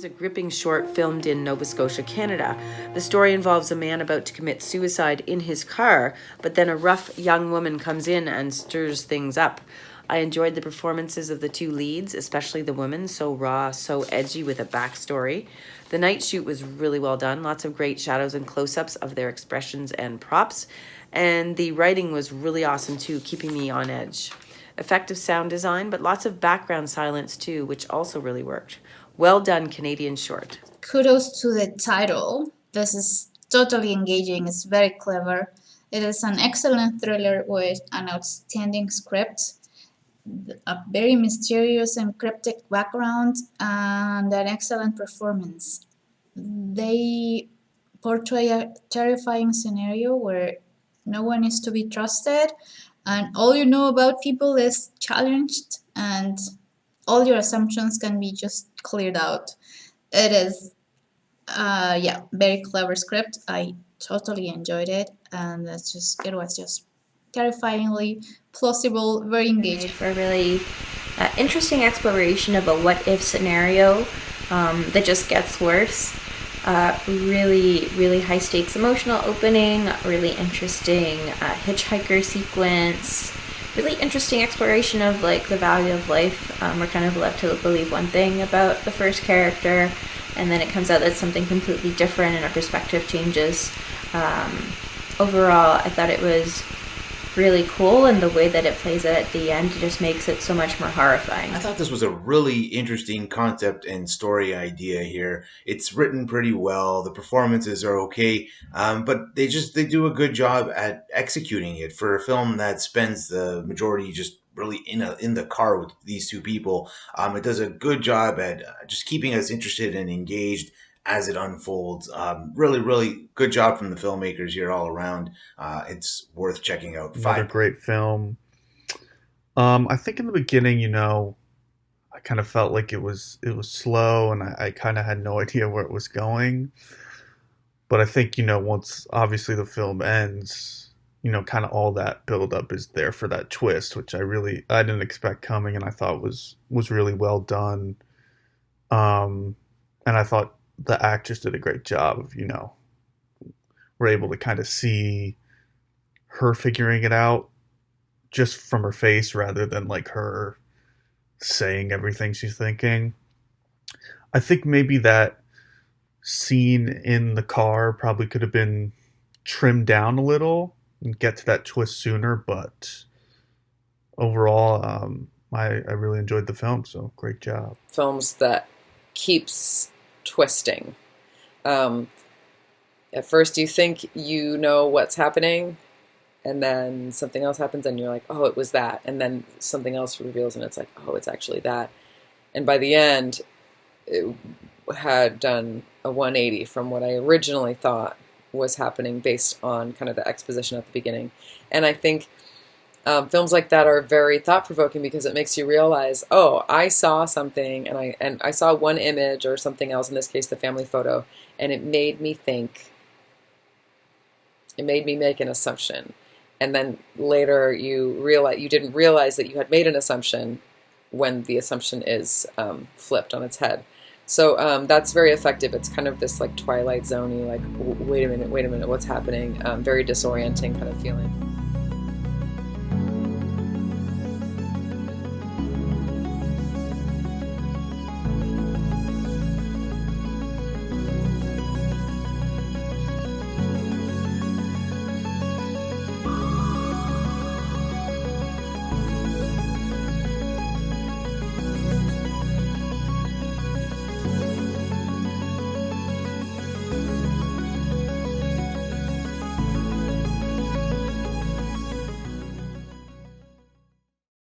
A gripping short filmed in Nova Scotia, Canada. The story involves a man about to commit suicide in his car, but then a rough young woman comes in and stirs things up. I enjoyed the performances of the two leads, especially the woman, so raw, so edgy with a backstory. The night shoot was really well done, lots of great shadows and close-ups of their expressions and props, and the writing was really awesome too, keeping me on edge. Effective sound design, but lots of background silence too, which also really worked. Well done, Canadian short. Kudos to the title. This is totally engaging. It's very clever. It is an excellent thriller with an outstanding script, a very mysterious and cryptic background, and an excellent performance. They portray a terrifying scenario where no one is to be trusted, and all you know about people is challenged, and all your assumptions can be just cleared out. It is, very clever script. I totally enjoyed it, and it was just terrifyingly plausible, very engaging. For a really interesting exploration of a what-if scenario that just gets worse. Really, really high-stakes emotional opening, really interesting hitchhiker sequence. Really interesting exploration of like the value of life. We're kind of left to believe one thing about the first character, and then it comes out that something completely different and our perspective changes. Overall, I thought it was really cool, and the way that it plays out at the end just makes it so much more horrifying. I thought this was a really interesting concept and story idea here. It's written pretty well. The performances are okay, but they do a good job at executing it for a film that spends the majority just really in the car with these two people. It does a good job at just keeping us interested and engaged as it unfolds. Really, really good job from the filmmakers here all around. It's worth checking out. Another great film. I think in the beginning, I kind of felt like it was slow, and I kind of had no idea where it was going. But I think, once obviously the film ends, kind of all that buildup is there for that twist, which I didn't expect coming, and I thought was really well done. And I thought the actors did a great job of, we're able to kind of see her figuring it out just from her face rather than like her saying everything she's thinking. I think maybe that scene in the car probably could have been trimmed down a little and get to that twist sooner, but overall, I really enjoyed the film, so great job. Films that keeps twisting. At first you think you know what's happening, and then something else happens and you're like, oh, it was that, and then something else reveals and it's like, oh, it's actually that. And by the end, it had done a 180 from what I originally thought was happening based on kind of the exposition at the beginning. And I think films like that are very thought-provoking because it makes you realize, oh, I saw something, and I saw one image or something else, in this case the family photo, and it made me think, it made me make an assumption. And then later you didn't realize that you had made an assumption when the assumption is flipped on its head. So that's very effective. It's kind of this like Twilight Zone-y, like, wait a minute, what's happening? Very disorienting kind of feeling.